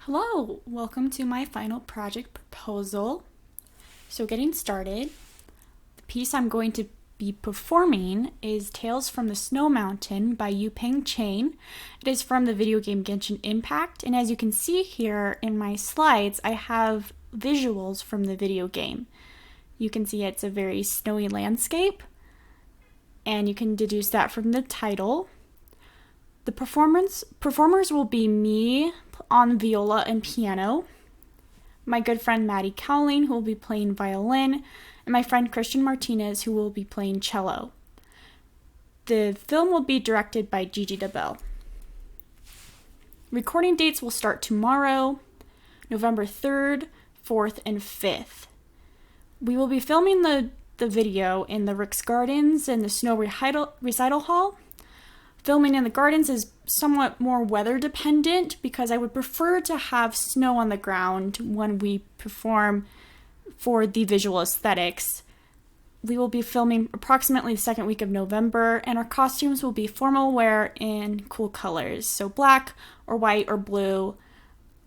Hello, welcome to my final project proposal. So getting started, the piece I'm going to be performing is Tales from the Snow Mountain by Yu-Peng Chang. It is from the video game Genshin Impact, and as you can see here in my slides, I have visuals from the video game. You can see it's a very snowy landscape, and you can deduce that from the title. The performers will be me on viola and piano, my good friend Maddie Cowling, who will be playing violin, and my friend Christian Martinez, who will be playing cello. The film will be directed by Gigi DeBell. Recording dates will start tomorrow, November 3rd, 4th, and 5th. We will be filming the video in the Rick's Gardens and the Snow Recital Hall. Filming in the gardens is somewhat more weather dependent because I would prefer to have snow on the ground when we perform for the visual aesthetics. We will be filming approximately the second week of November, and our costumes will be formal wear in cool colors, so black or white or blue,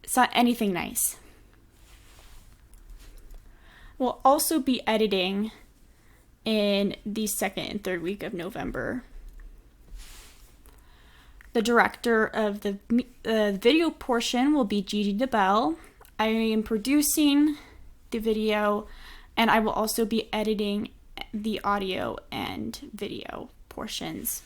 so anything nice. We'll also be editing in the second and third week of November. The director of the video portion will be Gigi DeBell. I am producing the video, and I will also be editing the audio and video portions.